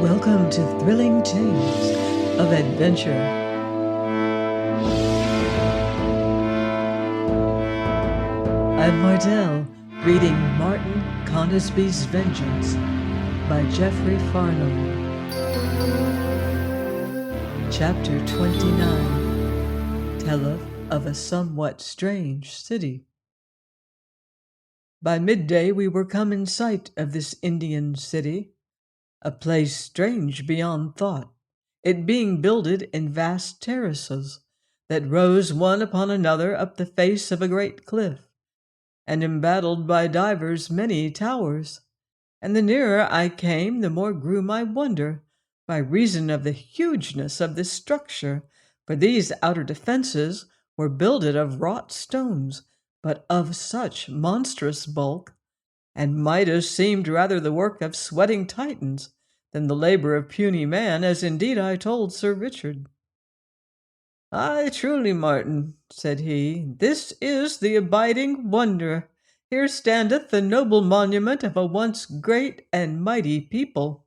Welcome to Thrilling Tales of Adventure. I'm Mardell, reading Martin Conisby's Vengeance by Jeffery Farnol. Chapter 29, Telleth of a Somewhat Strange City. By midday we were come in sight of this Indian city, a place strange beyond thought, it being builded in vast terraces that rose one upon another up the face of a great cliff, and embattled by divers many towers. And the nearer I came, the more grew my wonder, by reason of the hugeness of this structure, for these outer defences were builded of wrought stones, but of such monstrous bulk, and might have seemed rather the work of sweating Titans than the labor of puny man, as indeed I told Sir Richard. "Ay, truly, Martin," said he, "this is the abiding wonder. Here standeth the noble monument of a once great and mighty people."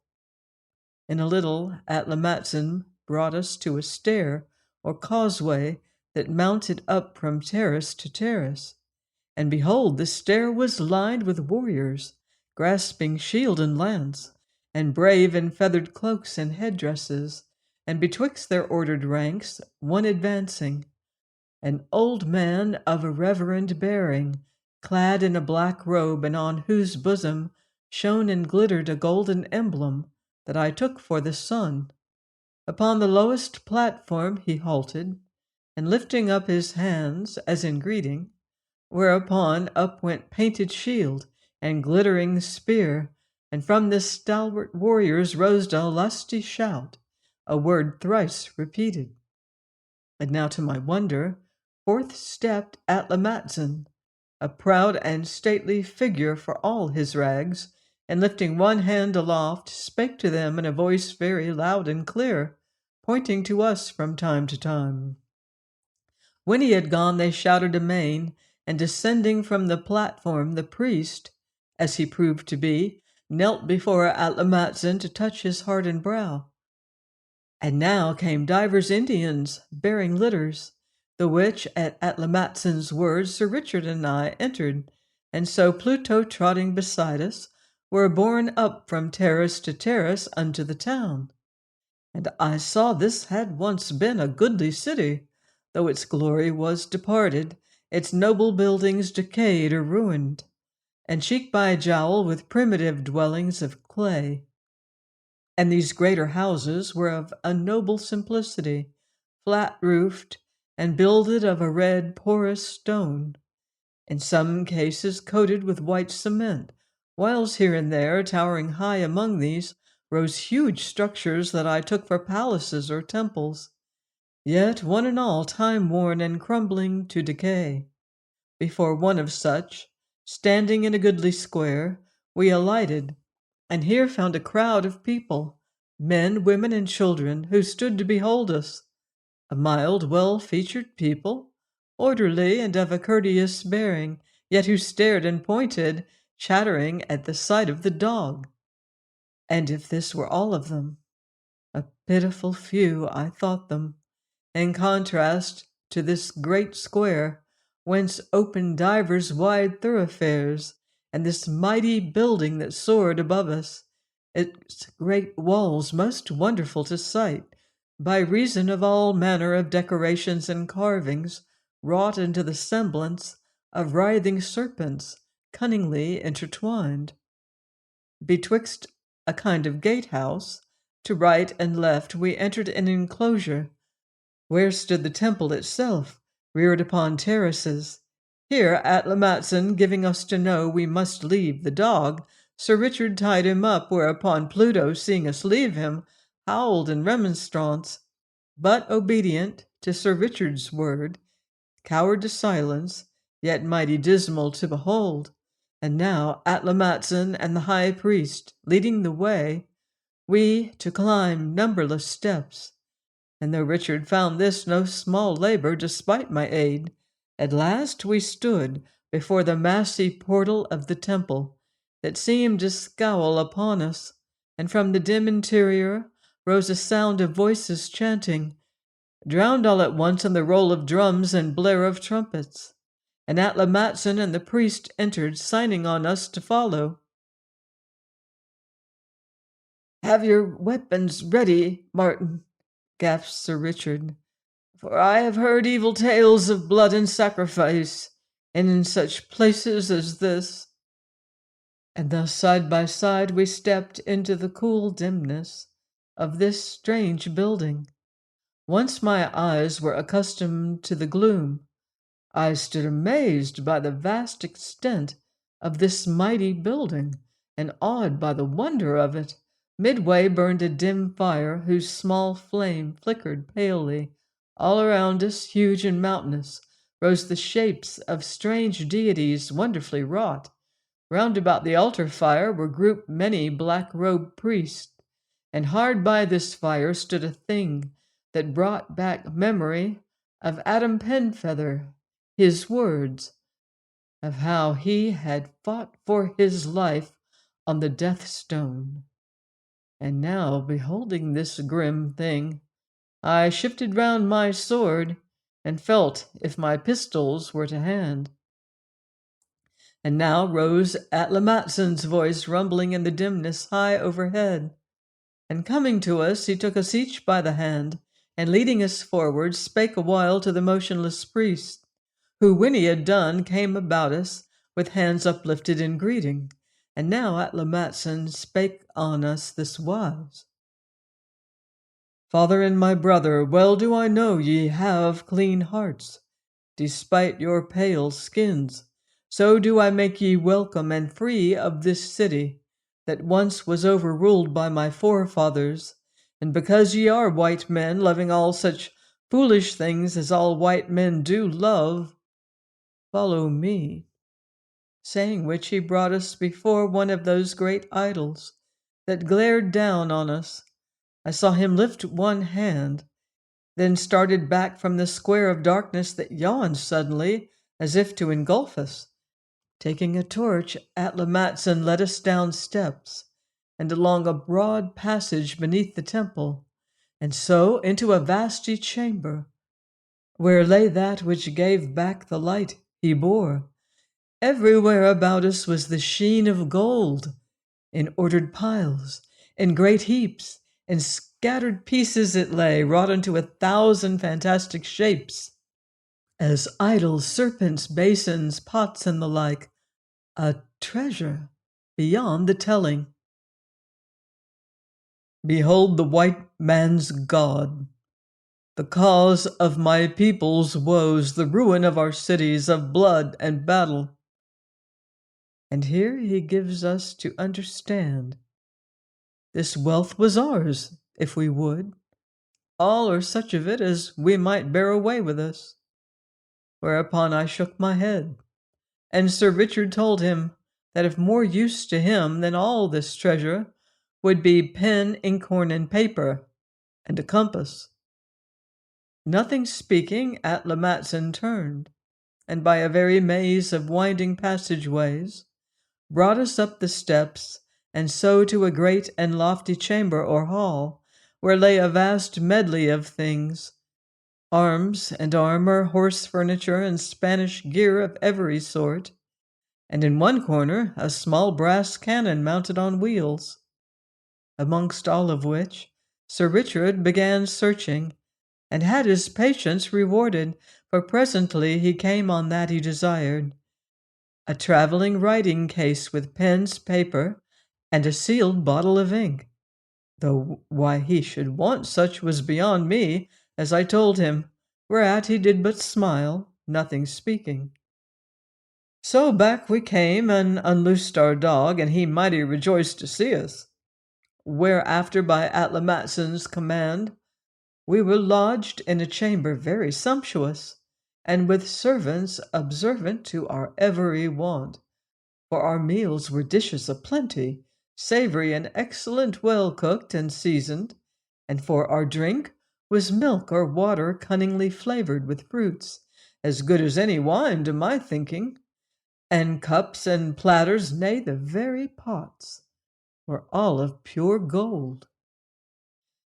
In a little, Atlamatson brought us to a stair or causeway that mounted up from terrace to terrace. And behold, the stair was lined with warriors, grasping shield and lance, and brave in feathered cloaks and headdresses, and betwixt their ordered ranks one advancing, an old man of a reverend bearing, clad in a black robe, and on whose bosom shone and glittered a golden emblem that I took for the sun. Upon the lowest platform he halted, and lifting up his hands as in greeting, whereupon up went painted shield and glittering spear, and from the stalwart warriors rose a lusty shout, a word thrice repeated. And now to my wonder, forth stepped Atlamatson, a proud and stately figure for all his rags, and lifting one hand aloft, spake to them in a voice very loud and clear, pointing to us from time to time. When he had gone, they shouted amain, and descending from the platform, the priest, as he proved to be, knelt before Atlamatson to touch his heart and brow. And now came divers Indians, bearing litters, the which, at Atlamatson's words, Sir Richard and I entered, and so Pluto trotting beside us, were borne up from terrace to terrace unto the town. And I saw this had once been a goodly city, though its glory was departed, its noble buildings decayed or ruined, and cheek by jowl with primitive dwellings of clay. And these greater houses were of a noble simplicity, flat-roofed, and builded of a red porous stone, in some cases coated with white cement, whiles here and there, towering high among these, rose huge structures that I took for palaces or temples, yet one and all time-worn and crumbling to decay. Before one of such, standing in a goodly square, we alighted, and here found a crowd of people, men, women, and children, who stood to behold us, a mild, well-featured people, orderly and of a courteous bearing, yet who stared and pointed, chattering at the sight of the dog. And if this were all of them, a pitiful few I thought them, in contrast to this great square, whence opened divers wide thoroughfares, and this mighty building that soared above us, its great walls most wonderful to sight, by reason of all manner of decorations and carvings wrought into the semblance of writhing serpents cunningly intertwined. Betwixt a kind of gatehouse, to right and left we entered an enclosure, where stood the temple itself, reared upon terraces. Here Atlamatson, giving us to know we must leave the dog, Sir Richard tied him up, whereupon Pluto, seeing us leave him, howled in remonstrance, but obedient to Sir Richard's word, cowered to silence, yet mighty dismal to behold. And now Atlamatson and the high priest leading the way, we to climb numberless steps. And though Richard found this no small labor despite my aid, at last we stood before the massy portal of the temple that seemed to scowl upon us, and from the dim interior rose a sound of voices chanting, drowned all at once in the roll of drums and blare of trumpets. And Atla Matson and the priest entered, signing on us to follow. "Have your weapons ready, Martin," gasped Sir Richard, "for I have heard evil tales of blood and sacrifice, and in such places as this." And thus side by side we stepped into the cool dimness of this strange building. Once my eyes were accustomed to the gloom, I stood amazed by the vast extent of this mighty building and awed by the wonder of it. Midway burned a dim fire whose small flame flickered palely. All around us, huge and mountainous, rose the shapes of strange deities wonderfully wrought. Round about the altar fire were grouped many black-robed priests, and hard by this fire stood a thing that brought back memory of Adam Penfeather, his words of how he had fought for his life on the death stone. And now, beholding this grim thing, I shifted round my sword and felt if my pistols were to hand. And now rose Atla Matson's voice rumbling in the dimness high overhead. And coming to us, he took us each by the hand, and leading us forward, spake a while to the motionless priest, who, when he had done, came about us with hands uplifted in greeting. And now Atla Matson spake on us this wise: "Father and my brother, well do I know ye have clean hearts, despite your pale skins. So do I make ye welcome and free of this city that once was overruled by my forefathers, and because ye are white men, loving all such foolish things as all white men do love, follow me." Saying which, he brought us before one of those great idols that glared down on us. I saw him lift one hand, then started back from the square of darkness that yawned suddenly as if to engulf us. Taking a torch, Atla Matson led us down steps and along a broad passage beneath the temple, and so into a vasty chamber, where lay that which gave back the light he bore. Everywhere about us was the sheen of gold, in ordered piles, in great heaps, in scattered pieces it lay, wrought into 1,000 fantastic shapes, as idols, serpents, basins, pots, and the like. A treasure beyond the telling. Behold the white man's God, the cause of my people's woes, the ruin of our cities, of blood and battle. And here he gives us to understand this wealth was ours, if we would, all or such of it as we might bear away with us. Whereupon I shook my head, and Sir Richard told him that of more use to him than all this treasure would be pen, inkhorn, and paper, and a compass. Nothing speaking, Atla Matson turned, and by a very maze of winding passageways brought us up the steps, and so to a great and lofty chamber or hall, where lay a vast medley of things, arms and armor, horse furniture, and Spanish gear of every sort, and in one corner a small brass cannon mounted on wheels. Amongst all of which Sir Richard began searching, and had his patience rewarded, for presently he came on that he desired, a traveling writing case with pens, paper, and a sealed bottle of ink, though why he should want such was beyond me, as I told him, whereat he did but smile, nothing speaking. So back we came and unloosed our dog, and he mighty rejoiced to see us. Whereafter, by Atla Matson's command, we were lodged in a chamber very sumptuous, and with servants observant to our every want. For our meals were dishes aplenty, savory and excellent, well cooked and seasoned, and for our drink was milk or water cunningly flavored with fruits, as good as any wine to my thinking, and cups and platters, nay, the very pots. were all of pure gold.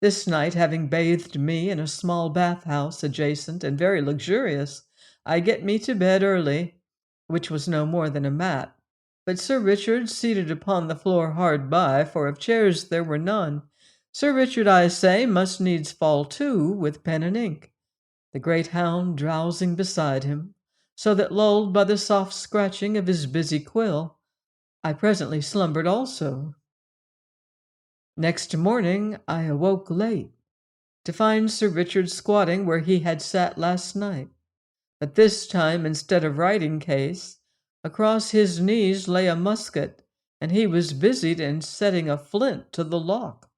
This night, having bathed me in a small bathhouse adjacent and very luxurious, I get me to bed early, which was no more than a mat. But Sir Richard, seated upon the floor hard by, for of chairs there were none, Sir Richard, I say, must needs fall to with pen and ink, the great hound drowsing beside him, so that, lulled by the soft scratching of his busy quill, I presently slumbered also. Next morning I awoke late, to find Sir Richard squatting where he had sat last night. But this time, instead of writing case, across his knees lay a musket, and he was busied in setting a flint to the lock.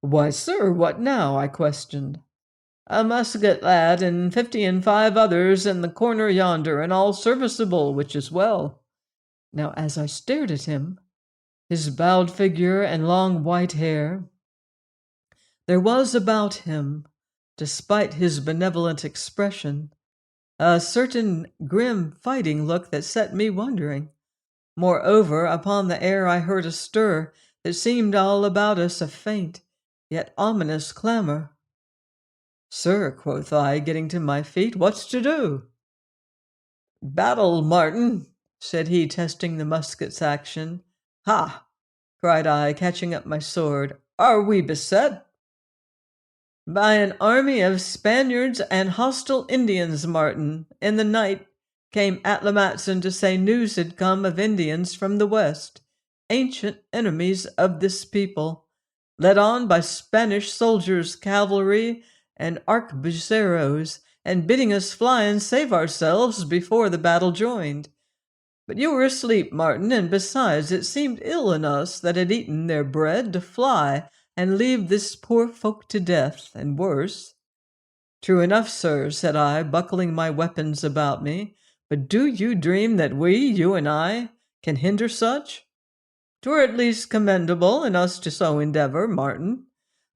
"Why, sir, what now?" I questioned. "A musket, lad, and 55 others in the corner yonder, and all serviceable, which is well." Now, as I stared at him, his bowed figure and long white hair, there was about him, despite his benevolent expression, a certain grim fighting look that set me wondering. Moreover, upon the air I heard a stir that seemed all about us a faint, yet ominous clamor. "Sir," quoth I, getting to my feet, "what's to do?" "Battle, Martin," said he, testing the musket's action. "Ha!" cried I, catching up my sword. "Are we beset?" "By an army of Spaniards and hostile Indians, Martin. In the night came Atlamatson to say news had come of Indians from the west, ancient enemies of this people, led on by Spanish soldiers, cavalry, and arquebuseros, and bidding us fly and save ourselves before the battle joined. But you were asleep, Martin, and besides, it seemed ill in us that had eaten their bread to fly and leave this poor folk to death, and worse." "True enough, sir," said I, buckling my weapons about me. "But do you dream that we, you and I, can hinder such? 'Twere at least commendable in us to so endeavor, Martin.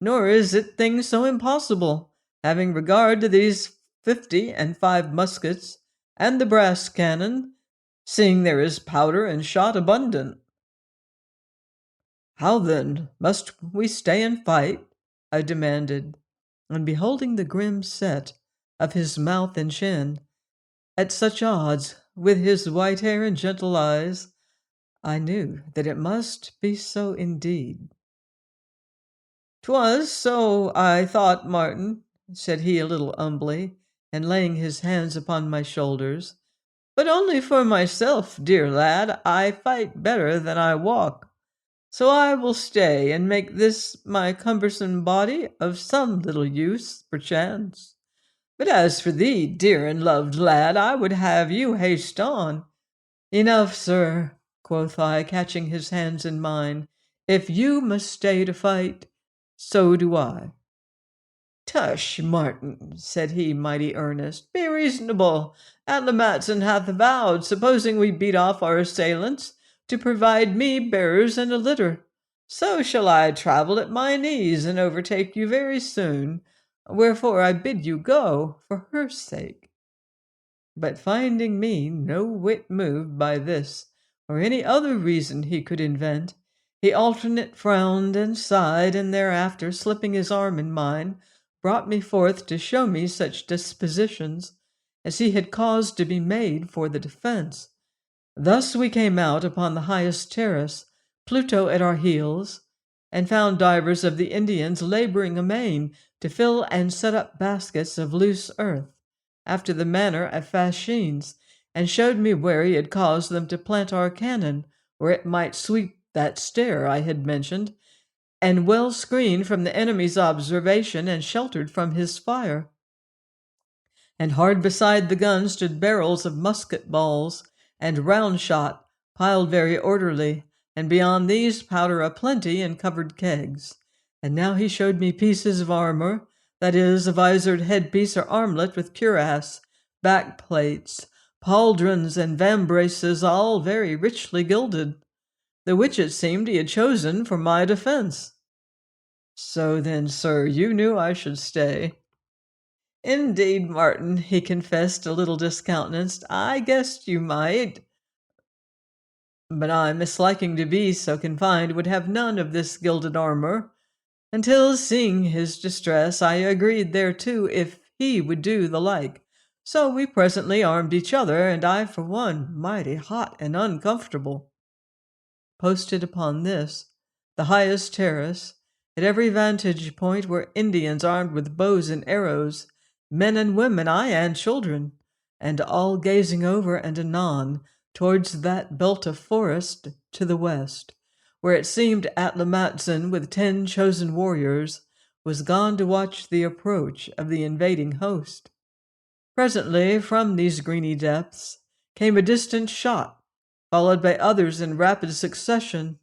Nor is it thing so impossible, having regard to these 55 muskets, and the brass cannon, seeing there is powder and shot abundant." "How then? Must we stay and fight?" I demanded, and beholding the grim set of his mouth and chin, at such odds with his white hair and gentle eyes, I knew that it must be so indeed. "'Twas so I thought, Martin," said he a little humbly, and laying his hands upon my shoulders. "But only for myself, dear lad. I fight better than I walk. So I will stay and make this my cumbersome body of some little use, perchance. But as for thee, dear and loved lad, I would have you haste on." "Enough, sir," quoth I, catching his hands in mine. "If you must stay to fight, so do I." "Tush, Martin," said he, mighty earnest. "Be reasonable. Atlamatson hath vowed, supposing we beat off our assailants, to provide me bearers and a litter. So shall I travel at my ease and overtake you very soon. Wherefore I bid you go, for her sake." But finding me no whit moved by this or any other reason he could invent, he alternate frowned and sighed, and thereafter, slipping his arm in mine, brought me forth to show me such dispositions as he had caused to be made for the defense. Thus we came out upon the highest terrace, Pluto at our heels, and found divers of the Indians laboring amain to fill and set up baskets of loose earth, after the manner of fascines, and showed me where he had caused them to plant our cannon, where it might sweep that stair I had mentioned, and well screened from the enemy's observation and sheltered from his fire. And hard beside the gun stood barrels of musket balls and round shot, piled very orderly, and beyond these powder aplenty in covered kegs. And now he showed me pieces of armor, that is, a visored headpiece or armlet with cuirass, backplates, pauldrons, and vambraces, all very richly gilded, the which it seemed he had chosen for my defense. "So then, sir, you knew I should stay." "Indeed, Martin," he confessed, a little discountenanced, "I guessed you might." But I, misliking to be so confined, would have none of this gilded armor, until, seeing his distress, I agreed thereto if he would do the like. So we presently armed each other, and I, for one, mighty hot and uncomfortable. Posted upon this, the highest terrace, at every vantage point were Indians armed with bows and arrows, men and women, aye, and children, and all gazing over and anon towards that belt of forest to the west, where it seemed Atlamatzin, with 10 chosen warriors, was gone to watch the approach of the invading host. Presently, from these greeny depths, came a distant shot, followed by others in rapid succession,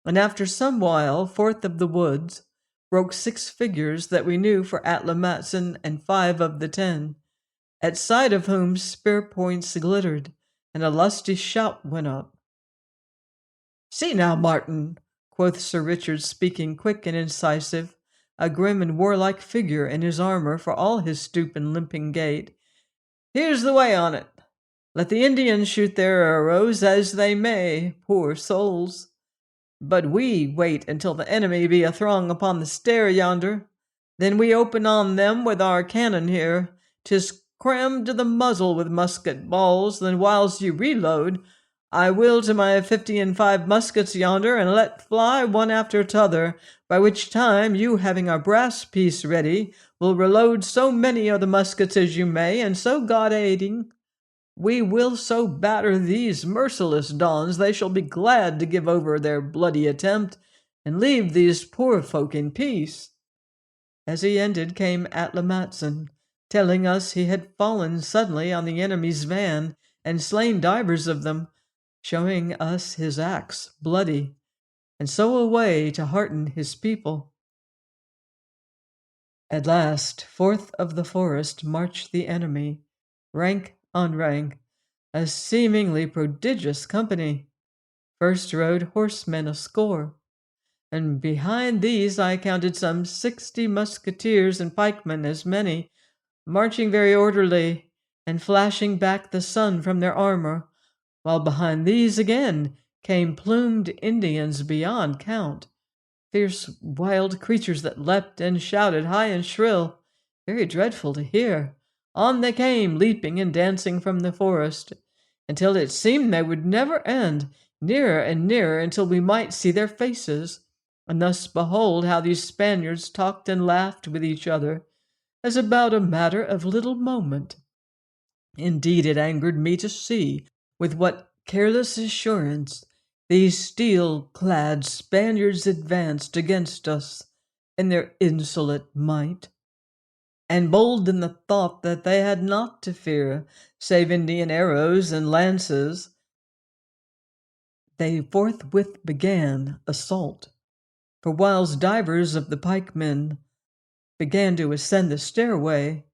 and after some while, forth of the woods, broke 6 figures that we knew for Atlamatzin and 5 of the 10, at sight of whom spear points glittered, and a lusty shout went up. "See now, Martin," quoth Sir Richard, speaking quick and incisive, a grim and warlike figure in his armor for all his stoop and limping gait. "Here's the way on it. Let the Indians shoot their arrows as they may, poor souls. But we wait until the enemy be a throng upon the stair yonder. Then we open on them with our cannon here. 'Tis crammed to the muzzle with musket balls. Then whiles you reload, I will to my 55 muskets yonder, and let fly one after t'other, by which time you, having a brass piece ready, will reload so many of the muskets as you may, and so God aiding, we will so batter these merciless dons they shall be glad to give over their bloody attempt and leave these poor folk in peace." As he ended came Atlamatzin, telling us he had fallen suddenly on the enemy's van and slain divers of them, showing us his axe bloody, and so away to hearten his people. At last, forth of the forest marched the enemy, rank on rank, a seemingly prodigious company. First rode horsemen a score, and behind these I counted some 60 musketeers and pikemen as many, marching very orderly and flashing back the sun from their armor, while behind these again came plumed Indians beyond count, fierce wild creatures that leapt and shouted high and shrill, very dreadful to hear. On they came, leaping and dancing from the forest, until it seemed they would never end, nearer and nearer until we might see their faces, and thus behold how these Spaniards talked and laughed with each other, as about a matter of little moment. Indeed, it angered me to see with what careless assurance these steel-clad Spaniards advanced against us in their insolent might, and bold in the thought that they had naught to fear save Indian arrows and lances. They forthwith began assault, for whiles divers of the pikemen began to ascend the stairway,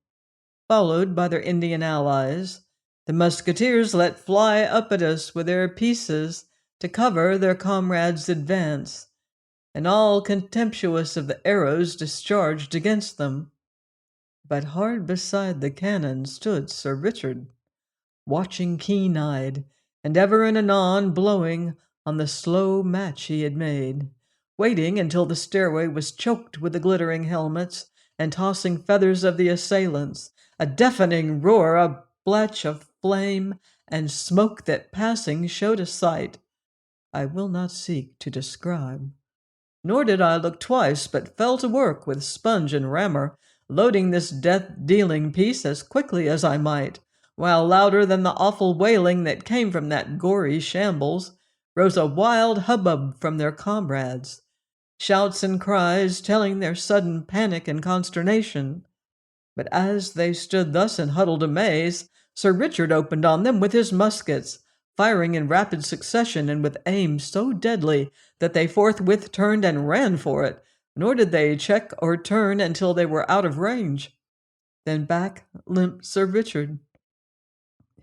followed by their Indian allies, the musketeers let fly up at us with their pieces to cover their comrades' advance, and all contemptuous of the arrows discharged against them. But hard beside the cannon stood Sir Richard, watching keen-eyed, and ever and anon blowing on the slow match he had made, waiting until the stairway was choked with the glittering helmets and tossing feathers of the assailants, a deafening roar, a blotch of flame and smoke that passing showed a sight I will not seek to describe. Nor did I look twice, but fell to work with sponge and rammer, loading this death-dealing piece as quickly as I might, while louder than the awful wailing that came from that gory shambles rose a wild hubbub from their comrades, shouts and cries telling their sudden panic and consternation. But as they stood thus in huddled amaze, Sir Richard opened on them with his muskets, firing in rapid succession and with aim so deadly that they forthwith turned and ran for it, nor did they check or turn until they were out of range. Then back limped Sir Richard,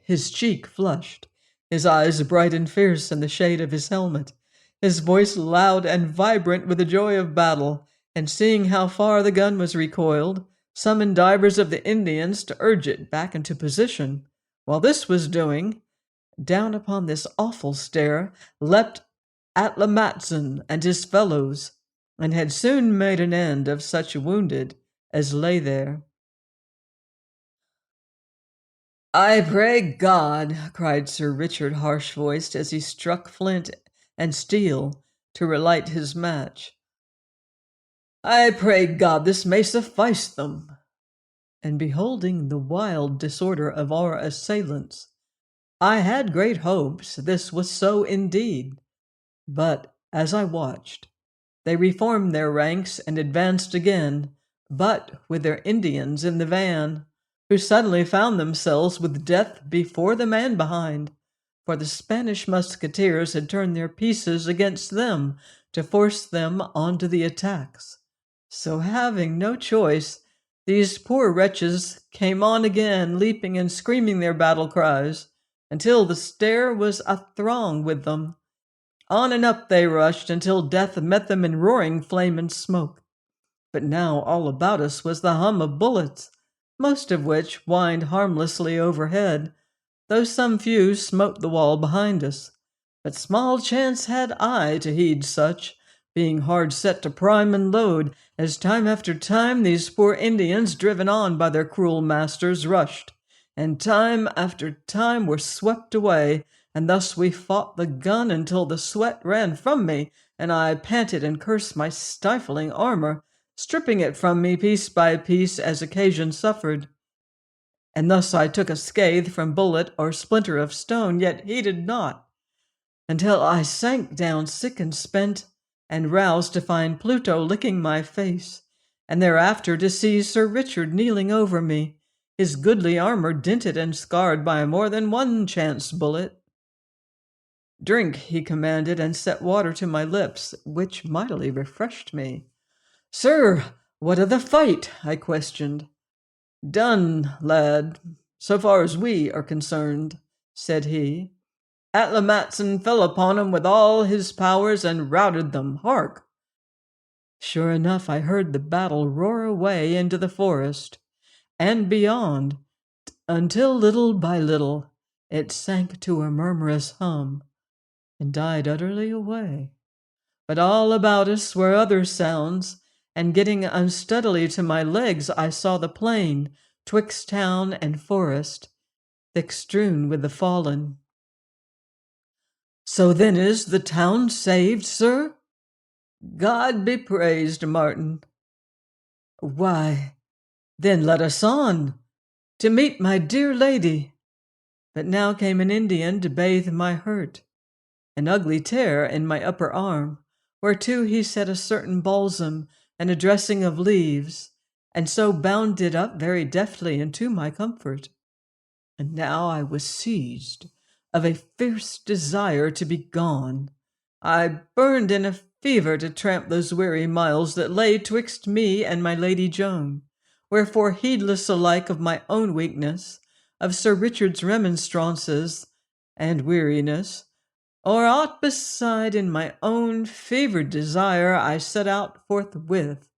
his cheek flushed, his eyes bright and fierce in the shade of his helmet, his voice loud and vibrant with the joy of battle, and seeing how far the gun was recoiled, summoned divers of the Indians to urge it back into position. While this was doing, Down upon this awful stair leapt Atlamatson and his fellows, and had soon made an end of such wounded as lay there. "I pray God," cried Sir Richard, harsh-voiced, as he struck flint and steel to relight his match. "I pray God this may suffice them." And beholding the wild disorder of our assailants, I had great hopes this was so indeed. But as I watched, they reformed their ranks and advanced again, but with their Indians in the van, who suddenly found themselves with death before the man behind, for the Spanish musketeers had turned their pieces against them to force them on to the attacks. So having no choice, these poor wretches came on again, leaping and screaming their battle cries, until the stair was a-throng with them. On and up they rushed until death met them in roaring flame and smoke. But now all about us was the hum of bullets, most of which whined harmlessly overhead, though some few smote the wall behind us. But small chance had I to heed such, being hard set to prime and load, as time after time these poor Indians, driven on by their cruel masters, rushed, and time after time were swept away, and thus we fought the gun until the sweat ran from me, and I panted and cursed my stifling armor, stripping it from me piece by piece as occasion suffered. And thus I took a scathe from bullet or splinter of stone, yet heeded not, until I sank down sick and spent, and roused to find Pluto licking my face, and thereafter to see Sir Richard kneeling over me, his goodly armor dinted and scarred by more than one chance bullet. "Drink," he commanded, and set water to my lips, which mightily refreshed me. "Sir, what of the fight?" I questioned. "Done, lad, so far as we are concerned," said he. "Atlamatson fell upon 'em with all his powers and routed them. Hark!" Sure enough, I heard the battle roar away into the forest, and beyond, until little by little it sank to a murmurous hum, and died utterly away. But all about us were other sounds, and getting unsteadily to my legs, I saw the plain, twixt town and forest, thick strewn with the fallen. "So then is the town saved, sir?" "God be praised, Martin." "Why, then let us on, to meet my dear lady." But now came an Indian to bathe my hurt, an ugly tear in my upper arm, whereto he set a certain balsam and a dressing of leaves, and so bound it up very deftly into my comfort. And now I was seized of a fierce desire to be gone. I burned in a fever to tramp those weary miles that lay twixt me and my Lady Joan, wherefore, heedless alike of my own weakness, of Sir Richard's remonstrances and weariness, or aught beside, in my own fevered desire, I set out forthwith,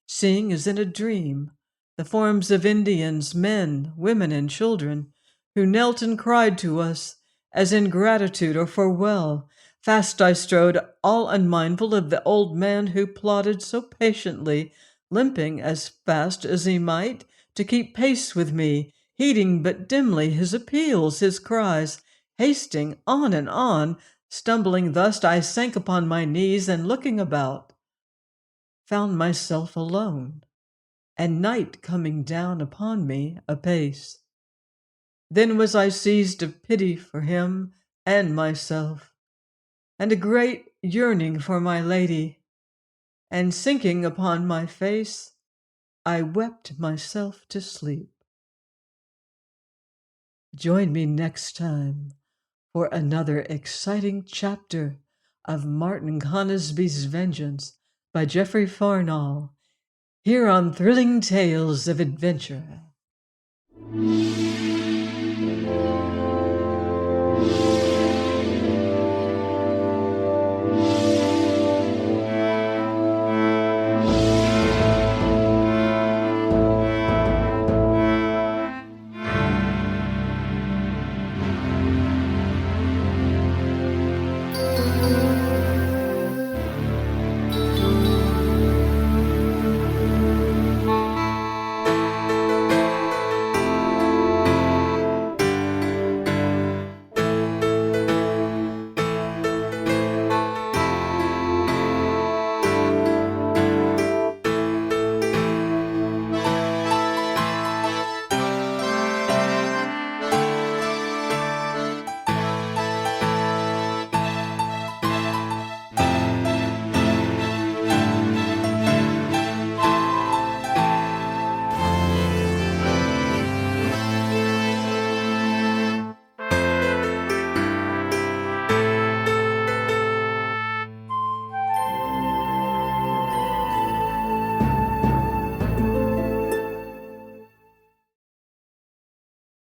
seeing as in a dream the forms of Indians, men, women, and children, who knelt and cried to us, as in gratitude or farewell. Fast I strode, all unmindful of the old man who plodded so patiently, limping as fast as he might to keep pace with me, heeding but dimly his appeals, his cries, hasting on and on. Stumbling thus, I sank upon my knees, and looking about, found myself alone, and night coming down upon me apace. Then was I seized of pity for him and myself, and a great yearning for my lady, and sinking upon my face, I wept myself to sleep. Join me next time for another exciting chapter of Martin Conisby's Vengeance by Jeffery Farnol, here on Thrilling Tales of Adventure.